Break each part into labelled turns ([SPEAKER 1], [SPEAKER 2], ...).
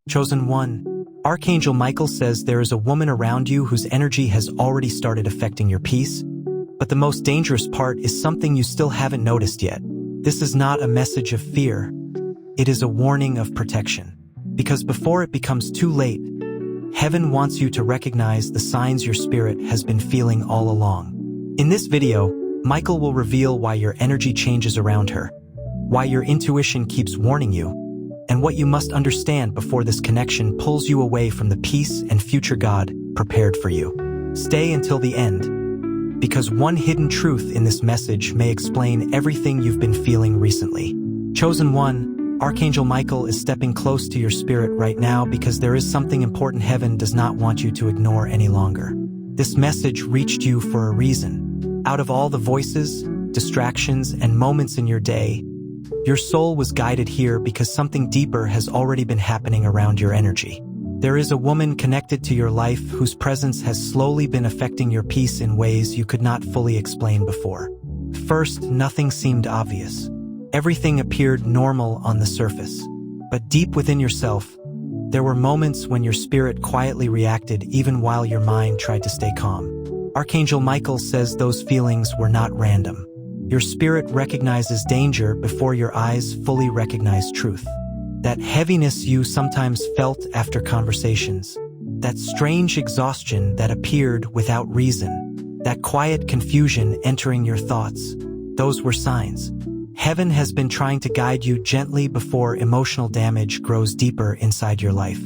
[SPEAKER 1] Chosen one, Archangel Michael says there is a woman around you whose energy has already started affecting your peace, but the most dangerous part is something you still haven't noticed yet. This is not a message of fear. It is a warning of protection. Because before it becomes too late, heaven wants you to recognize the signs your spirit has been feeling all along. In this video, Michael will reveal why your energy changes around her, why your intuition keeps warning you, and what you must understand before this connection pulls you away from the peace and future God prepared for you. Stay until the end, because one hidden truth in this message may explain everything you've been feeling recently. Chosen one, Archangel Michael is stepping close to your spirit right now because there is something important heaven does not want you to ignore any longer. This message reached you for a reason. Out of all the voices, distractions, and moments in your day, your soul was guided here because something deeper has already been happening around your energy. There is a woman connected to your life whose presence has slowly been affecting your peace in ways you could not fully explain before. First, nothing seemed obvious. Everything appeared normal on the surface. But deep within yourself, there were moments when your spirit quietly reacted even while your mind tried to stay calm. Archangel Michael says those feelings were not random. Your spirit recognizes danger before your eyes fully recognize truth. That heaviness you sometimes felt after conversations, that strange exhaustion that appeared without reason, that quiet confusion entering your thoughts, those were signs. Heaven has been trying to guide you gently before emotional damage grows deeper inside your life.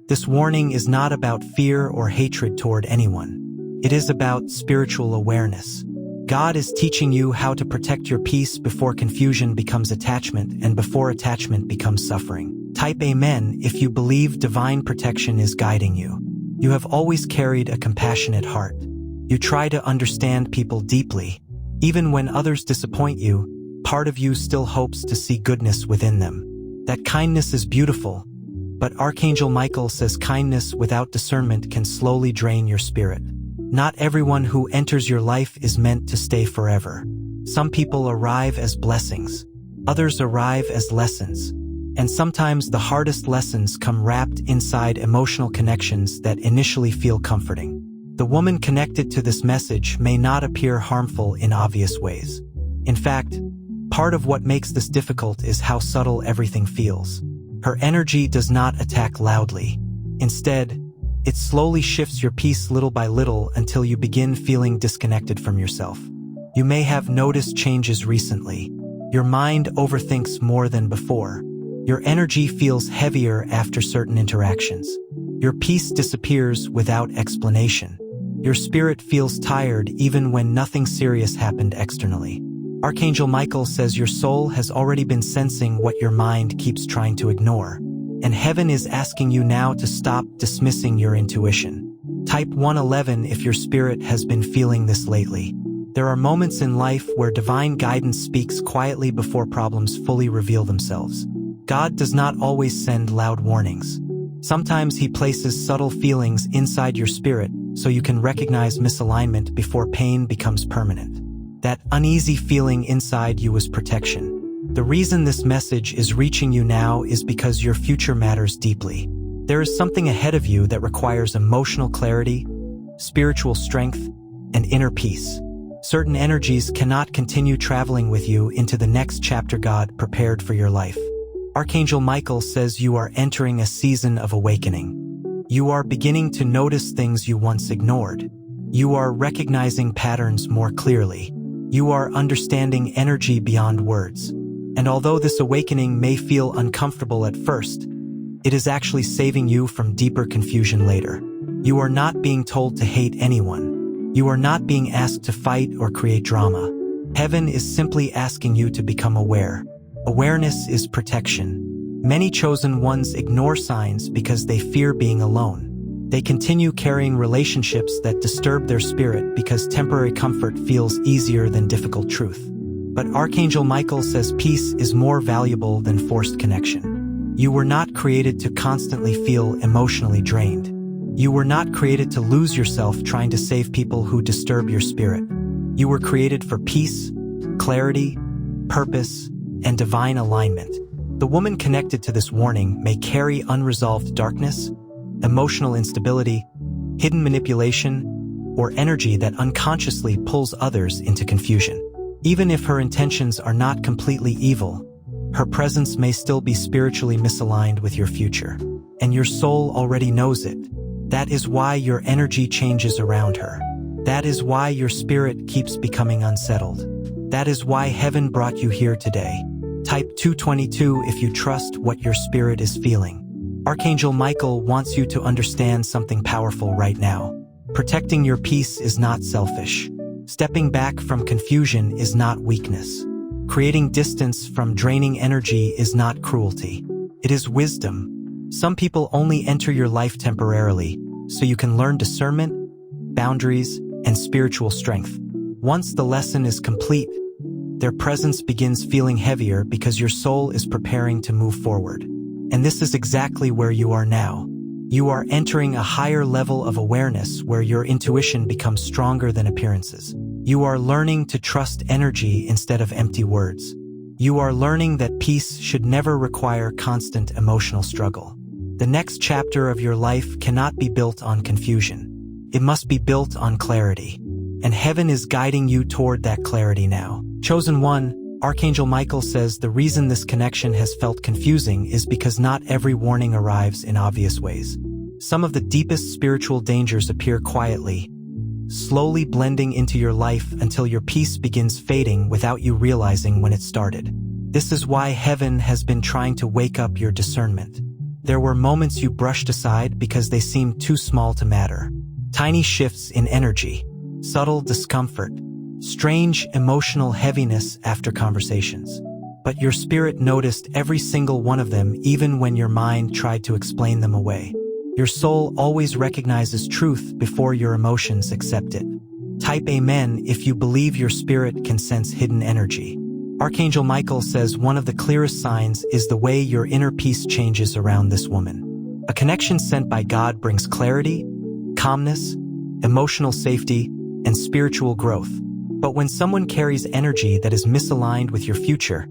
[SPEAKER 1] This warning is not about fear or hatred toward anyone. It is about spiritual awareness. God is teaching you how to protect your peace before confusion becomes attachment and before attachment becomes suffering. Type Amen if you believe divine protection is guiding you. You have always carried a compassionate heart. You try to understand people deeply. Even when others disappoint you, part of you still hopes to see goodness within them. That kindness is beautiful, but Archangel Michael says kindness without discernment can slowly drain your spirit. Not everyone who enters your life is meant to stay forever. Some people arrive as blessings. Others arrive as lessons. And sometimes the hardest lessons come wrapped inside emotional connections that initially feel comforting. The woman connected to this message may not appear harmful in obvious ways. In fact, part of what makes this difficult is how subtle everything feels. Her energy does not attack loudly. Instead, it slowly shifts your peace little by little until you begin feeling disconnected from yourself. You may have noticed changes recently. Your mind overthinks more than before. Your energy feels heavier after certain interactions. Your peace disappears without explanation. Your spirit feels tired even when nothing serious happened externally. Archangel Michael says your soul has already been sensing what your mind keeps trying to ignore. And heaven is asking you now to stop dismissing your intuition. Type 111 if your spirit has been feeling this lately. There are moments in life where divine guidance speaks quietly before problems fully reveal themselves. God does not always send loud warnings. Sometimes he places subtle feelings inside your spirit so you can recognize misalignment before pain becomes permanent. That uneasy feeling inside you is protection. The reason this message is reaching you now is because your future matters deeply. There is something ahead of you that requires emotional clarity, spiritual strength, and inner peace. Certain energies cannot continue traveling with you into the next chapter God prepared for your life. Archangel Michael says you are entering a season of awakening. You are beginning to notice things you once ignored. You are recognizing patterns more clearly. You are understanding energy beyond words. And although this awakening may feel uncomfortable at first, it is actually saving you from deeper confusion later. You are not being told to hate anyone. You are not being asked to fight or create drama. Heaven is simply asking you to become aware. Awareness is protection. Many chosen ones ignore signs because they fear being alone. They continue carrying relationships that disturb their spirit because temporary comfort feels easier than difficult truth. But Archangel Michael says peace is more valuable than forced connection. You were not created to constantly feel emotionally drained. You were not created to lose yourself trying to save people who disturb your spirit. You were created for peace, clarity, purpose, and divine alignment. The woman connected to this warning may carry unresolved darkness, emotional instability, hidden manipulation, or energy that unconsciously pulls others into confusion. Even if her intentions are not completely evil, her presence may still be spiritually misaligned with your future, and your soul already knows it. That is why your energy changes around her. That is why your spirit keeps becoming unsettled. That is why heaven brought you here today. Type 222 if you trust what your spirit is feeling. Archangel Michael wants you to understand something powerful right now. Protecting your peace is not selfish. Stepping back from confusion is not weakness. Creating distance from draining energy is not cruelty. It is wisdom. Some people only enter your life temporarily, so you can learn discernment, boundaries, and spiritual strength. Once the lesson is complete, their presence begins feeling heavier because your soul is preparing to move forward. And this is exactly where you are now. You are entering a higher level of awareness where your intuition becomes stronger than appearances. You are learning to trust energy instead of empty words. You are learning that peace should never require constant emotional struggle. The next chapter of your life cannot be built on confusion. It must be built on clarity. And heaven is guiding you toward that clarity now. Chosen one, Archangel Michael says the reason this connection has felt confusing is because not every warning arrives in obvious ways. Some of the deepest spiritual dangers appear quietly, slowly blending into your life until your peace begins fading without you realizing when it started. This is why heaven has been trying to wake up your discernment. There were moments you brushed aside because they seemed too small to matter. Tiny shifts in energy, subtle discomfort, strange emotional heaviness after conversations. But your spirit noticed every single one of them even when your mind tried to explain them away. Your soul always recognizes truth before your emotions accept it. Type Amen if you believe your spirit can sense hidden energy. Archangel Michael says one of the clearest signs is the way your inner peace changes around this woman. A connection sent by God brings clarity, calmness, emotional safety, and spiritual growth. But when someone carries energy that is misaligned with your future,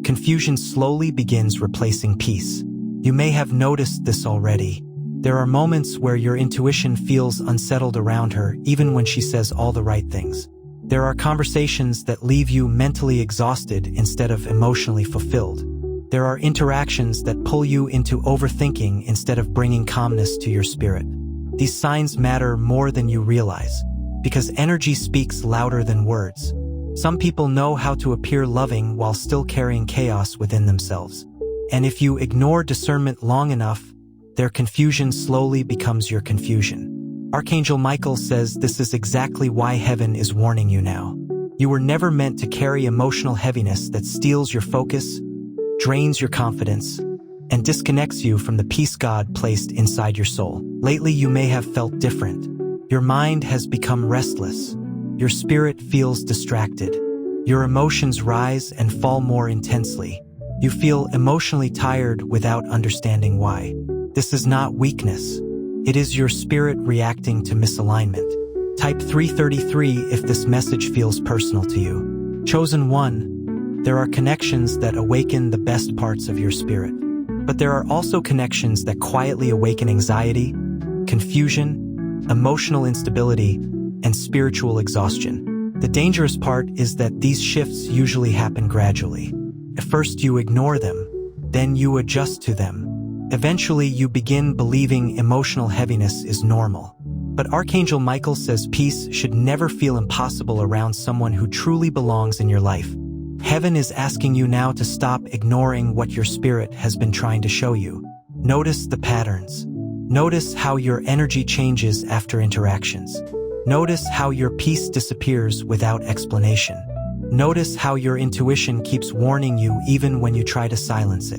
[SPEAKER 1] confusion slowly begins replacing peace. You may have noticed this already. There are moments where your intuition feels unsettled around her even when she says all the right things. There are conversations that leave you mentally exhausted instead of emotionally fulfilled. There are interactions that pull you into overthinking instead of bringing calmness to your spirit. These signs matter more than you realize, because energy speaks louder than words. Some people know how to appear loving while still carrying chaos within themselves. And if you ignore discernment long enough, their confusion slowly becomes your confusion. Archangel Michael says this is exactly why heaven is warning you now. You were never meant to carry emotional heaviness that steals your focus, drains your confidence, and disconnects you from the peace God placed inside your soul. Lately, you may have felt different. Your mind has become restless. Your spirit feels distracted. Your emotions rise and fall more intensely. You feel emotionally tired without understanding why. This is not weakness. It is your spirit reacting to misalignment. Type 333 if this message feels personal to you. Chosen one, there are connections that awaken the best parts of your spirit. But there are also connections that quietly awaken anxiety, confusion, emotional instability, and spiritual exhaustion. The dangerous part is that these shifts usually happen gradually. At first you ignore them, then you adjust to them. Eventually you begin believing emotional heaviness is normal. But Archangel Michael says peace should never feel impossible around someone who truly belongs in your life. Heaven is asking you now to stop ignoring what your spirit has been trying to show you. Notice the patterns. Notice how your energy changes after interactions. Notice how your peace disappears without explanation. Notice how your intuition keeps warning you even when you try to silence it.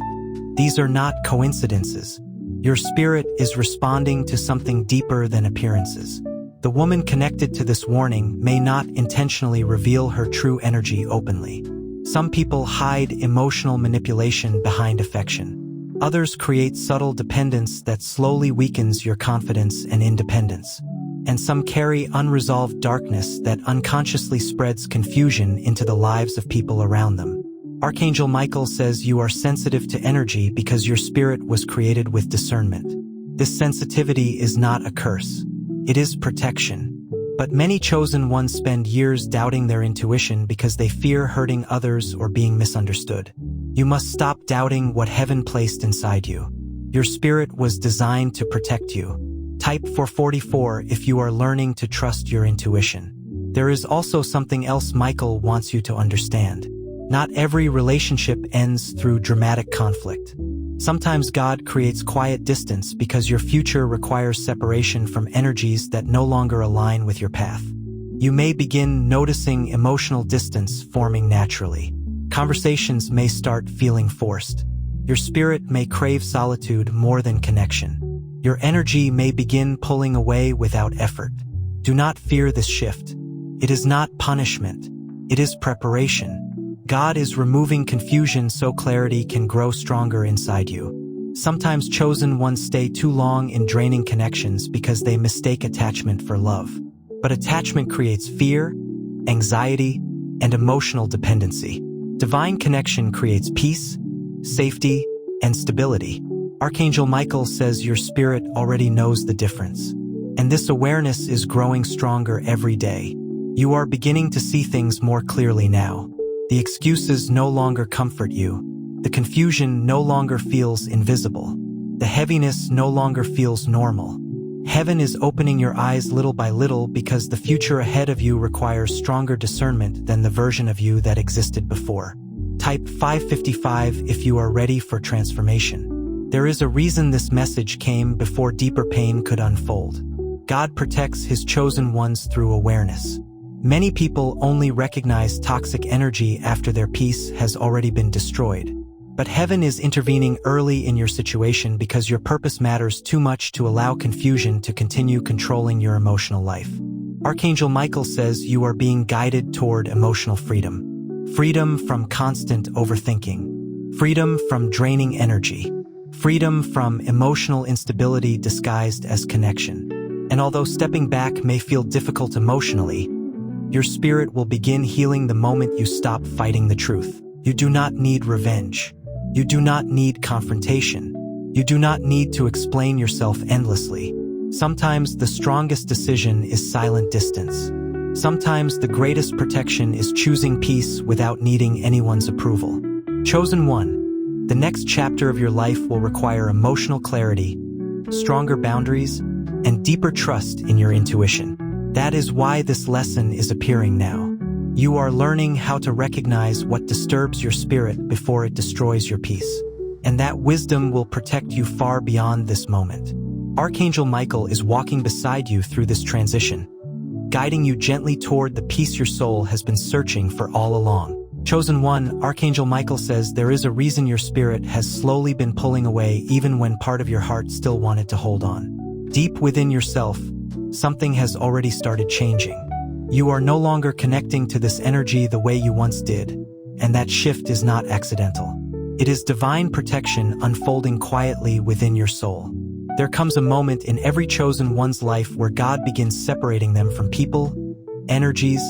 [SPEAKER 1] These are not coincidences. Your spirit is responding to something deeper than appearances. The woman connected to this warning may not intentionally reveal her true energy openly. Some people hide emotional manipulation behind affection. Others create subtle dependence that slowly weakens your confidence and independence. And some carry unresolved darkness that unconsciously spreads confusion into the lives of people around them. Archangel Michael says you are sensitive to energy because your spirit was created with discernment. This sensitivity is not a curse. It is protection. But many chosen ones spend years doubting their intuition because they fear hurting others or being misunderstood. You must stop doubting what heaven placed inside you. Your spirit was designed to protect you. Type 444 if you are learning to trust your intuition. There is also something else Michael wants you to understand. Not every relationship ends through dramatic conflict. Sometimes God creates quiet distance because your future requires separation from energies that no longer align with your path. You may begin noticing emotional distance forming naturally. Conversations may start feeling forced. Your spirit may crave solitude more than connection. Your energy may begin pulling away without effort. Do not fear this shift. It is not punishment. It is preparation. God is removing confusion so clarity can grow stronger inside you. Sometimes chosen ones stay too long in draining connections because they mistake attachment for love. But attachment creates fear, anxiety, and emotional dependency. Divine connection creates peace, safety, and stability. Archangel Michael says your spirit already knows the difference. And this awareness is growing stronger every day. You are beginning to see things more clearly now. The excuses no longer comfort you. The confusion no longer feels invisible. The heaviness no longer feels normal. Heaven is opening your eyes little by little because the future ahead of you requires stronger discernment than the version of you that existed before. Type 555 if you are ready for transformation. There is a reason this message came before deeper pain could unfold. God protects His chosen ones through awareness. Many people only recognize toxic energy after their peace has already been destroyed. But heaven is intervening early in your situation because your purpose matters too much to allow confusion to continue controlling your emotional life. Archangel Michael says you are being guided toward emotional freedom. Freedom from constant overthinking. Freedom from draining energy. Freedom from emotional instability disguised as connection. And although stepping back may feel difficult emotionally, your spirit will begin healing the moment you stop fighting the truth. You do not need revenge. You do not need confrontation. You do not need to explain yourself endlessly. Sometimes the strongest decision is silent distance. Sometimes the greatest protection is choosing peace without needing anyone's approval. Chosen one, the next chapter of your life will require emotional clarity, stronger boundaries, and deeper trust in your intuition. That is why this lesson is appearing now. You are learning how to recognize what disturbs your spirit before it destroys your peace. And that wisdom will protect you far beyond this moment. Archangel Michael is walking beside you through this transition, guiding you gently toward the peace your soul has been searching for all along. Chosen one, Archangel Michael says there is a reason your spirit has slowly been pulling away even when part of your heart still wanted to hold on. Deep within yourself, something has already started changing. You are no longer connecting to this energy the way you once did, and that shift is not accidental. It is divine protection unfolding quietly within your soul. There comes a moment in every chosen one's life where God begins separating them from people, energies,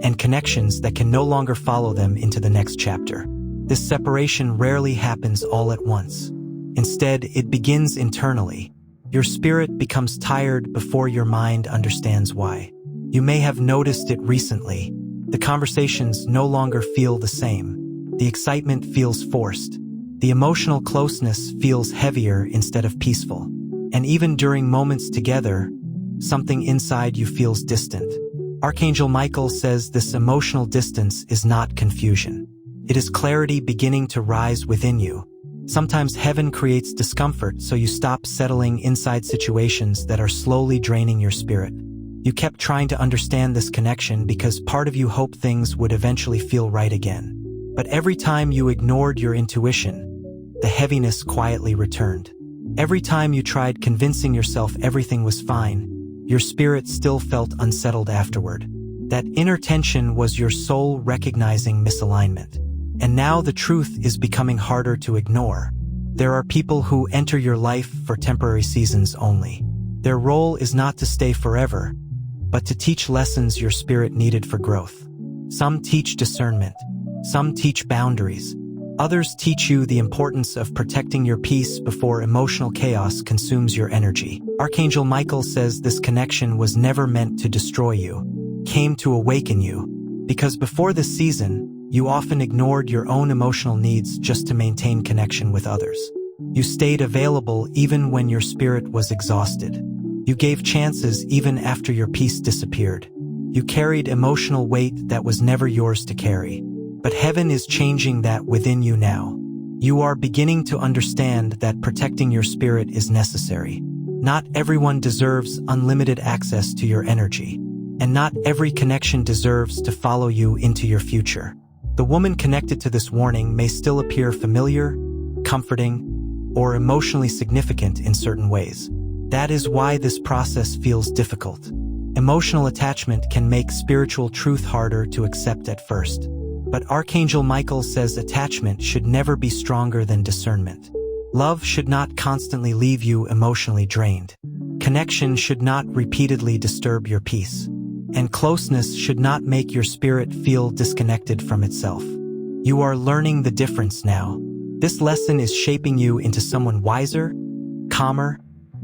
[SPEAKER 1] and connections that can no longer follow them into the next chapter. This separation rarely happens all at once. Instead, it begins internally. Your spirit becomes tired before your mind understands why. You may have noticed it recently. The conversations no longer feel the same. The excitement feels forced. The emotional closeness feels heavier instead of peaceful. And even during moments together, something inside you feels distant. Archangel Michael says this emotional distance is not confusion. It is clarity beginning to rise within you. Sometimes heaven creates discomfort so you stop settling inside situations that are slowly draining your spirit. You kept trying to understand this connection because part of you hoped things would eventually feel right again. But every time you ignored your intuition, the heaviness quietly returned. Every time you tried convincing yourself everything was fine, your spirit still felt unsettled afterward. That inner tension was your soul recognizing misalignment. And now the truth is becoming harder to ignore. There are people who enter your life for temporary seasons only. Their role is not to stay forever, but to teach lessons your spirit needed for growth. Some teach discernment. Some teach boundaries. Others teach you the importance of protecting your peace before emotional chaos consumes your energy. Archangel Michael says this connection was never meant to destroy you, came to awaken you, because before this season, you often ignored your own emotional needs just to maintain connection with others. You stayed available even when your spirit was exhausted. You gave chances even after your peace disappeared. You carried emotional weight that was never yours to carry. But heaven is changing that within you now. You are beginning to understand that protecting your spirit is necessary. Not everyone deserves unlimited access to your energy, and not every connection deserves to follow you into your future. The woman connected to this warning may still appear familiar, comforting, or emotionally significant in certain ways. That is why this process feels difficult. Emotional attachment can make spiritual truth harder to accept at first. But Archangel Michael says attachment should never be stronger than discernment. Love should not constantly leave you emotionally drained. Connection should not repeatedly disturb your peace. And closeness should not make your spirit feel disconnected from itself. You are learning the difference now. This lesson is shaping you into someone wiser, calmer,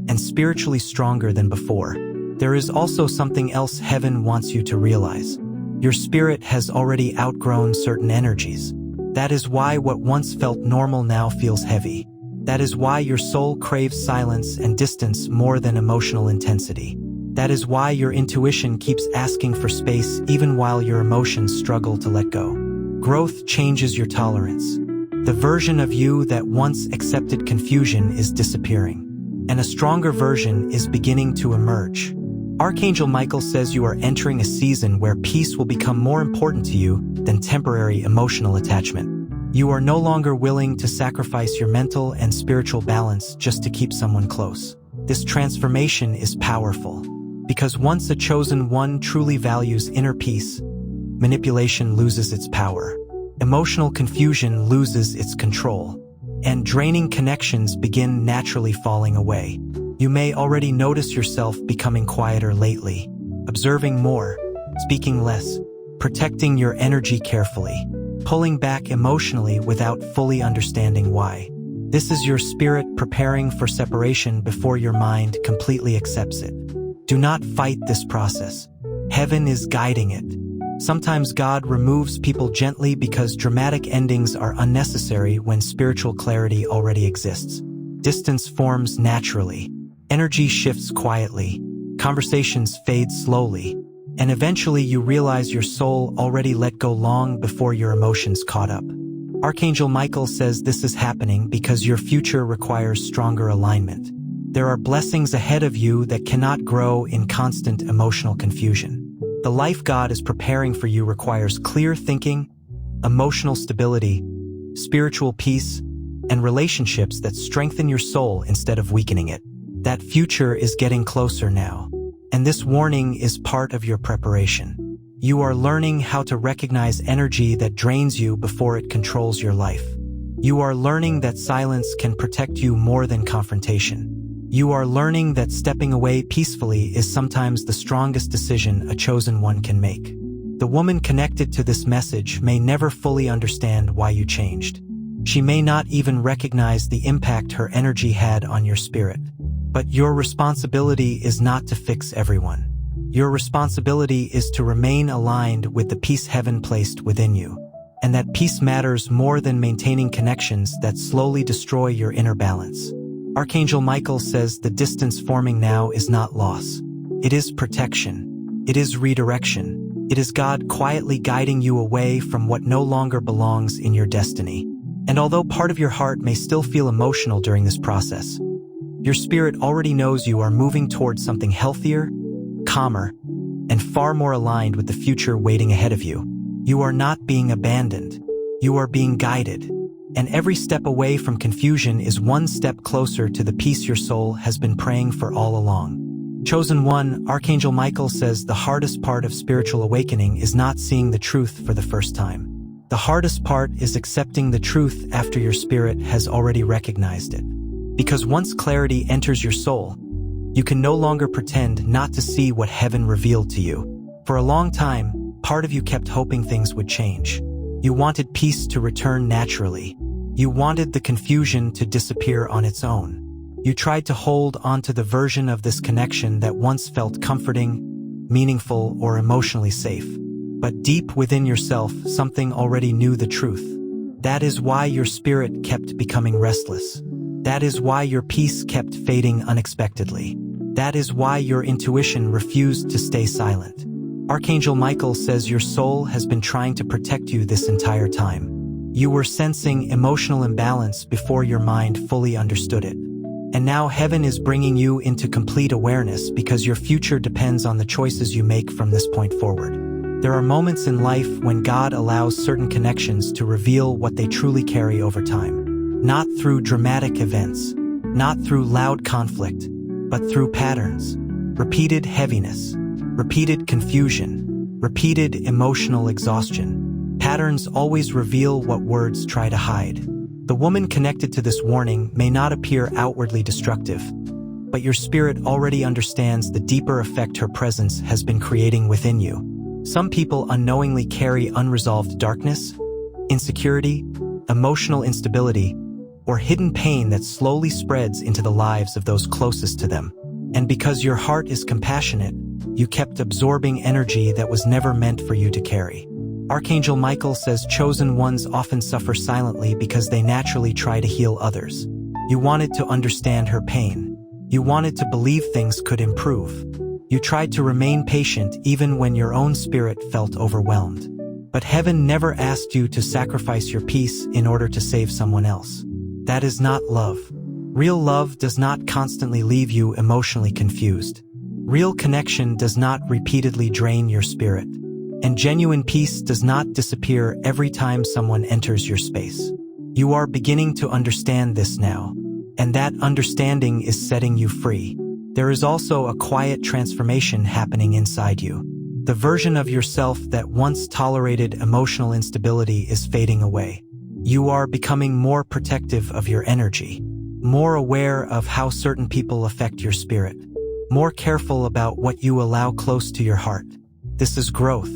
[SPEAKER 1] and spiritually stronger than before. There is also something else heaven wants you to realize. Your spirit has already outgrown certain energies. That is why what once felt normal now feels heavy. That is why your soul craves silence and distance more than emotional intensity. That is why your intuition keeps asking for space even while your emotions struggle to let go. Growth changes your tolerance. The version of you that once accepted confusion is disappearing, and a stronger version is beginning to emerge. Archangel Michael says you are entering a season where peace will become more important to you than temporary emotional attachment. You are no longer willing to sacrifice your mental and spiritual balance just to keep someone close. This transformation is powerful, because once a chosen one truly values inner peace, manipulation loses its power, emotional confusion loses its control, and draining connections begin naturally falling away. You may already notice yourself becoming quieter lately, observing more, speaking less, protecting your energy carefully, pulling back emotionally without fully understanding why. This is your spirit preparing for separation before your mind completely accepts it. Do not fight this process. Heaven is guiding it. Sometimes God removes people gently because dramatic endings are unnecessary when spiritual clarity already exists. Distance forms naturally. Energy shifts quietly, conversations fade slowly, and eventually you realize your soul already let go long before your emotions caught up. Archangel Michael says this is happening because your future requires stronger alignment. There are blessings ahead of you that cannot grow in constant emotional confusion. The life God is preparing for you requires clear thinking, emotional stability, spiritual peace, and relationships that strengthen your soul instead of weakening it. That future is getting closer now, and this warning is part of your preparation. You are learning how to recognize energy that drains you before it controls your life. You are learning that silence can protect you more than confrontation. You are learning that stepping away peacefully is sometimes the strongest decision a chosen one can make. The woman connected to this message may never fully understand why you changed. She may not even recognize the impact her energy had on your spirit. But your responsibility is not to fix everyone. Your responsibility is to remain aligned with the peace heaven placed within you. And that peace matters more than maintaining connections that slowly destroy your inner balance. Archangel Michael says the distance forming now is not loss. It is protection. It is redirection. It is God quietly guiding you away from what no longer belongs in your destiny. And although part of your heart may still feel emotional during this process, your spirit already knows you are moving towards something healthier, calmer, and far more aligned with the future waiting ahead of you. You are not being abandoned. You are being guided. And every step away from confusion is one step closer to the peace your soul has been praying for all along. Chosen one, Archangel Michael says the hardest part of spiritual awakening is not seeing the truth for the first time. The hardest part is accepting the truth after your spirit has already recognized it. Because once clarity enters your soul, you can no longer pretend not to see what heaven revealed to you. For a long time, part of you kept hoping things would change. You wanted peace to return naturally. You wanted the confusion to disappear on its own. You tried to hold onto the version of this connection that once felt comforting, meaningful, or emotionally safe. But deep within yourself, something already knew the truth. That is why your spirit kept becoming restless. That is why your peace kept fading unexpectedly. That is why your intuition refused to stay silent. Archangel Michael says your soul has been trying to protect you this entire time. You were sensing emotional imbalance before your mind fully understood it. And now heaven is bringing you into complete awareness because your future depends on the choices you make from this point forward. There are moments in life when God allows certain connections to reveal what they truly carry over time. Not through dramatic events, not through loud conflict, but through patterns. Repeated heaviness, repeated confusion, repeated emotional exhaustion. Patterns always reveal what words try to hide. The woman connected to this warning may not appear outwardly destructive, but your spirit already understands the deeper effect her presence has been creating within you. Some people unknowingly carry unresolved darkness, insecurity, emotional instability, or hidden pain that slowly spreads into the lives of those closest to them. And because your heart is compassionate, you kept absorbing energy that was never meant for you to carry. Archangel Michael says chosen ones often suffer silently because they naturally try to heal others. You wanted to understand her pain. You wanted to believe things could improve. You tried to remain patient even when your own spirit felt overwhelmed. But heaven never asked you to sacrifice your peace in order to save someone else. That is not love. Real love does not constantly leave you emotionally confused. Real connection does not repeatedly drain your spirit. And genuine peace does not disappear every time someone enters your space. You are beginning to understand this now, and that understanding is setting you free. There is also a quiet transformation happening inside you. The version of yourself that once tolerated emotional instability is fading away. You are becoming more protective of your energy, more aware of how certain people affect your spirit, more careful about what you allow close to your heart. This is growth.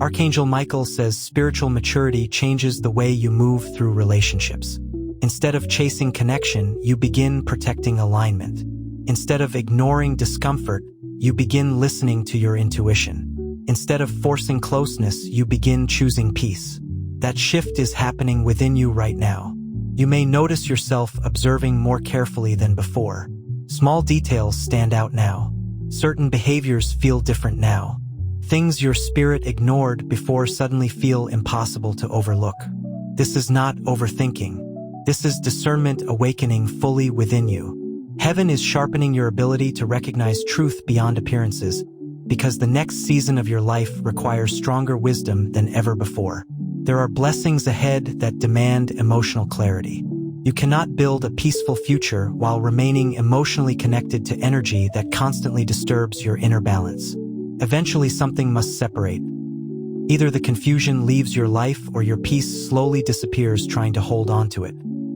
[SPEAKER 1] Archangel Michael says spiritual maturity changes the way you move through relationships. Instead of chasing connection, you begin protecting alignment. Instead of ignoring discomfort, you begin listening to your intuition. Instead of forcing closeness, you begin choosing peace. That shift is happening within you right now. You may notice yourself observing more carefully than before. Small details stand out now. Certain behaviors feel different now. Things your spirit ignored before suddenly feel impossible to overlook. This is not overthinking. This is discernment awakening fully within you. Heaven is sharpening your ability to recognize truth beyond appearances, because the next season of your life requires stronger wisdom than ever before. There are blessings ahead that demand emotional clarity. You cannot build a peaceful future while remaining emotionally connected to energy that constantly disturbs your inner balance. Eventually, something must separate. Either the confusion leaves your life or your peace slowly disappears trying to hold on to it.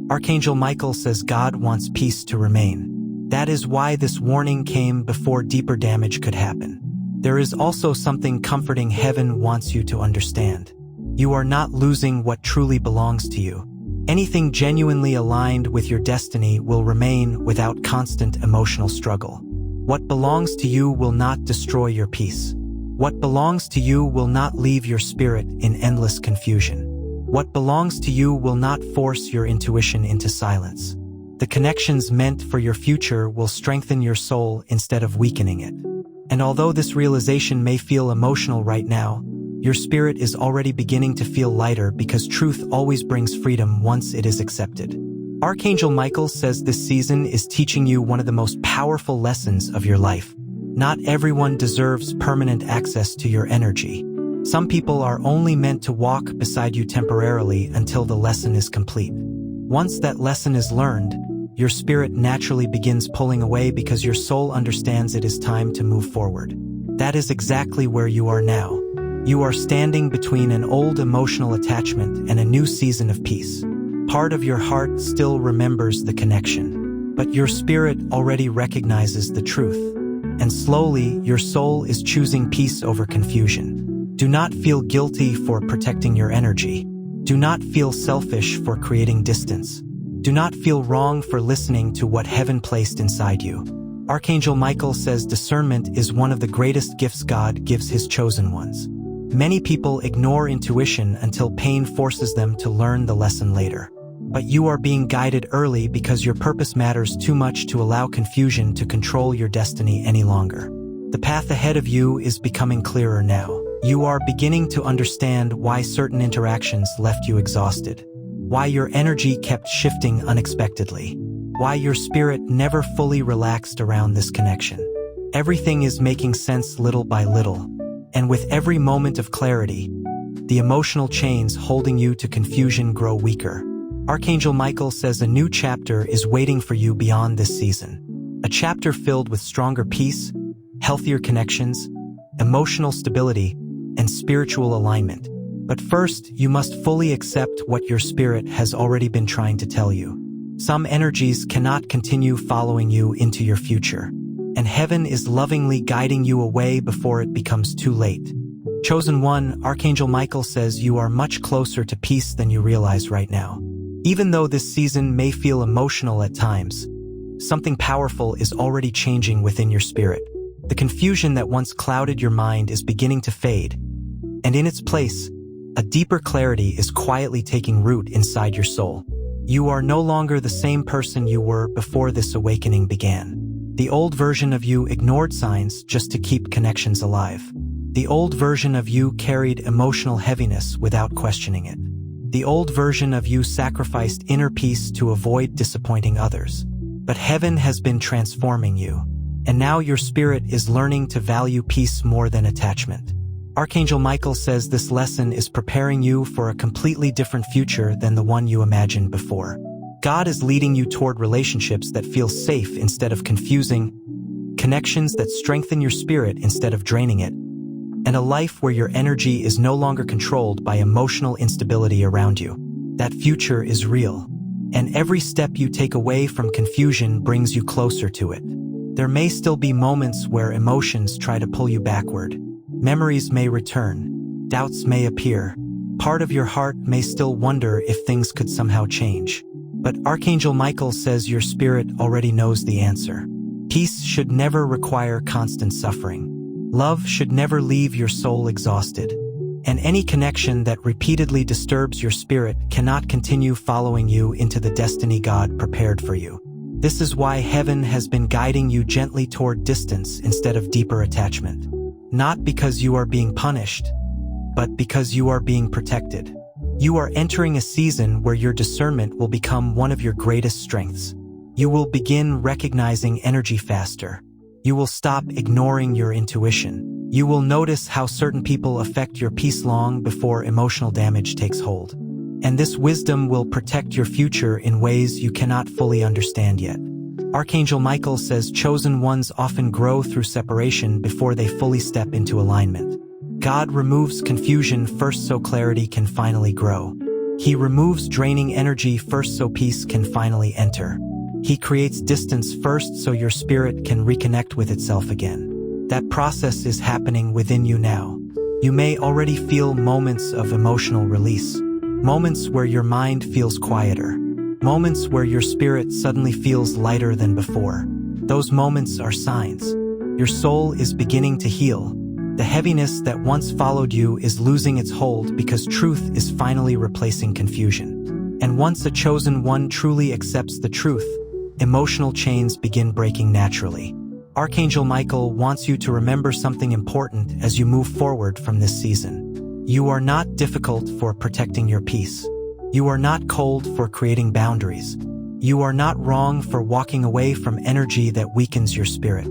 [SPEAKER 1] Archangel Michael says God wants peace to remain. That is why this warning came before deeper damage could happen. There is also something comforting heaven wants you to understand. You are not losing what truly belongs to you. Anything genuinely aligned with your destiny will remain without constant emotional struggle. What belongs to you will not destroy your peace. What belongs to you will not leave your spirit in endless confusion. What belongs to you will not force your intuition into silence. The connections meant for your future will strengthen your soul instead of weakening it. And although this realization may feel emotional right now, your spirit is already beginning to feel lighter because truth always brings freedom once it is accepted. Archangel Michael says this season is teaching you one of the most powerful lessons of your life. Not everyone deserves permanent access to your energy. Some people are only meant to walk beside you temporarily until the lesson is complete. Once that lesson is learned, your spirit naturally begins pulling away because your soul understands it is time to move forward. That is exactly where you are now. You are standing between an old emotional attachment and a new season of peace. Part of your heart still remembers the connection, but your spirit already recognizes the truth. And slowly, your soul is choosing peace over confusion. Do not feel guilty for protecting your energy. Do not feel selfish for creating distance. Do not feel wrong for listening to what heaven placed inside you. Archangel Michael says discernment is one of the greatest gifts God gives his chosen ones. Many people ignore intuition until pain forces them to learn the lesson later. But you are being guided early because your purpose matters too much to allow confusion to control your destiny any longer. The path ahead of you is becoming clearer now. You are beginning to understand why certain interactions left you exhausted, why your energy kept shifting unexpectedly, why your spirit never fully relaxed around this connection. Everything is making sense little by little, and with every moment of clarity, the emotional chains holding you to confusion grow weaker. Archangel Michael says a new chapter is waiting for you beyond this season. A chapter filled with stronger peace, healthier connections, emotional stability, and spiritual alignment. But first, you must fully accept what your spirit has already been trying to tell you. Some energies cannot continue following you into your future, and heaven is lovingly guiding you away before it becomes too late. Chosen one, Archangel Michael says you are much closer to peace than you realize right now. Even though this season may feel emotional at times, something powerful is already changing within your spirit. The confusion that once clouded your mind is beginning to fade, and in its place, a deeper clarity is quietly taking root inside your soul. You are no longer the same person you were before this awakening began. The old version of you ignored signs just to keep connections alive. The old version of you carried emotional heaviness without questioning it. The old version of you sacrificed inner peace to avoid disappointing others. But heaven has been transforming you, and now your spirit is learning to value peace more than attachment. Archangel Michael says this lesson is preparing you for a completely different future than the one you imagined before. God is leading you toward relationships that feel safe instead of confusing, connections that strengthen your spirit instead of draining it, and a life where your energy is no longer controlled by emotional instability around you. That future is real, and every step you take away from confusion brings you closer to it. There may still be moments where emotions try to pull you backward. Memories may return, doubts may appear, part of your heart may still wonder if things could somehow change. But Archangel Michael says your spirit already knows the answer. Peace should never require constant suffering. Love should never leave your soul exhausted. And any connection that repeatedly disturbs your spirit cannot continue following you into the destiny God prepared for you. This is why heaven has been guiding you gently toward distance instead of deeper attachment. Not because you are being punished, but because you are being protected. You are entering a season where your discernment will become one of your greatest strengths. You will begin recognizing energy faster. You will stop ignoring your intuition. You will notice how certain people affect your peace long before emotional damage takes hold. And this wisdom will protect your future in ways you cannot fully understand yet. Archangel Michael says chosen ones often grow through separation before they fully step into alignment. God removes confusion first so clarity can finally grow. He removes draining energy first so peace can finally enter. He creates distance first so your spirit can reconnect with itself again. That process is happening within you now. You may already feel moments of emotional release, moments where your mind feels quieter, moments where your spirit suddenly feels lighter than before. Those moments are signs. Your soul is beginning to heal. The heaviness that once followed you is losing its hold because truth is finally replacing confusion. And once a chosen one truly accepts the truth, emotional chains begin breaking naturally. Archangel Michael wants you to remember something important as you move forward from this season. You are not difficult for protecting your peace. You are not cold for creating boundaries. You are not wrong for walking away from energy that weakens your spirit.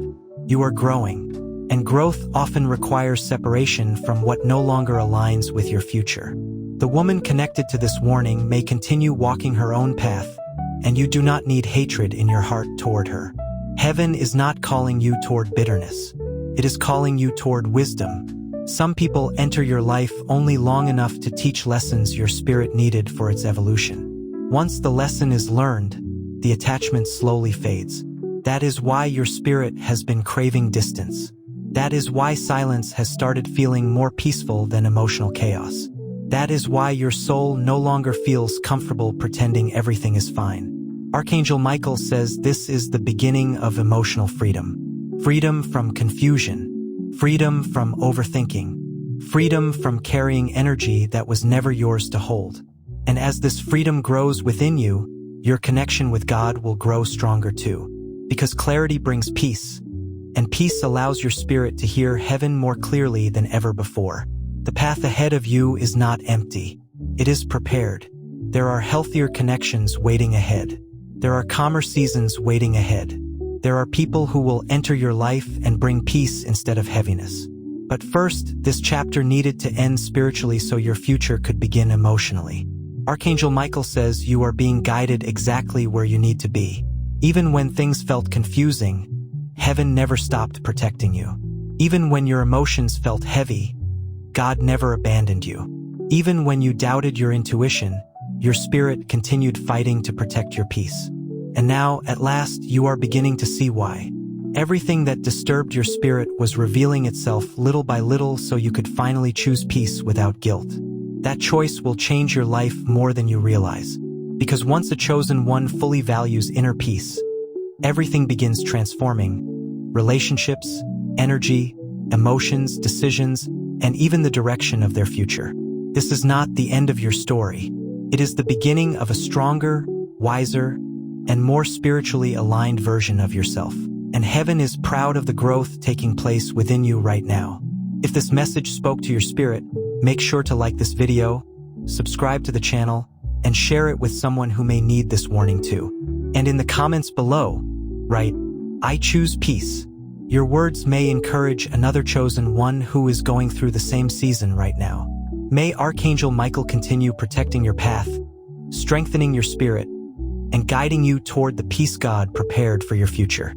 [SPEAKER 1] You are growing, and growth often requires separation from what no longer aligns with your future. The woman connected to this warning may continue walking her own path, and you do not need hatred in your heart toward her. Heaven is not calling you toward bitterness. It is calling you toward wisdom. Some people enter your life only long enough to teach lessons your spirit needed for its evolution. Once the lesson is learned, the attachment slowly fades. That is why your spirit has been craving distance. That is why silence has started feeling more peaceful than emotional chaos. That is why your soul no longer feels comfortable pretending everything is fine. Archangel Michael says this is the beginning of emotional freedom. Freedom from confusion. Freedom from overthinking. Freedom from carrying energy that was never yours to hold. And as this freedom grows within you, your connection with God will grow stronger too. Because clarity brings peace, and peace allows your spirit to hear heaven more clearly than ever before. The path ahead of you is not empty. It is prepared. There are healthier connections waiting ahead. There are calmer seasons waiting ahead. There are people who will enter your life and bring peace instead of heaviness. But first, this chapter needed to end spiritually so your future could begin emotionally. Archangel Michael says you are being guided exactly where you need to be. Even when things felt confusing, heaven never stopped protecting you. Even when your emotions felt heavy, God never abandoned you. Even when you doubted your intuition, your spirit continued fighting to protect your peace. And now, at last, you are beginning to see why. Everything that disturbed your spirit was revealing itself little by little so you could finally choose peace without guilt. That choice will change your life more than you realize. Because once a chosen one fully values inner peace, everything begins transforming. Relationships, energy, emotions, decisions, and even the direction of their future. This is not the end of your story. It is the beginning of a stronger, wiser, and more spiritually aligned version of yourself. And heaven is proud of the growth taking place within you right now. If this message spoke to your spirit, make sure to like this video, subscribe to the channel, and share it with someone who may need this warning too. And in the comments below, write, "I choose peace." Your words may encourage another chosen one who is going through the same season right now. May Archangel Michael continue protecting your path, strengthening your spirit, and guiding you toward the peace God prepared for your future.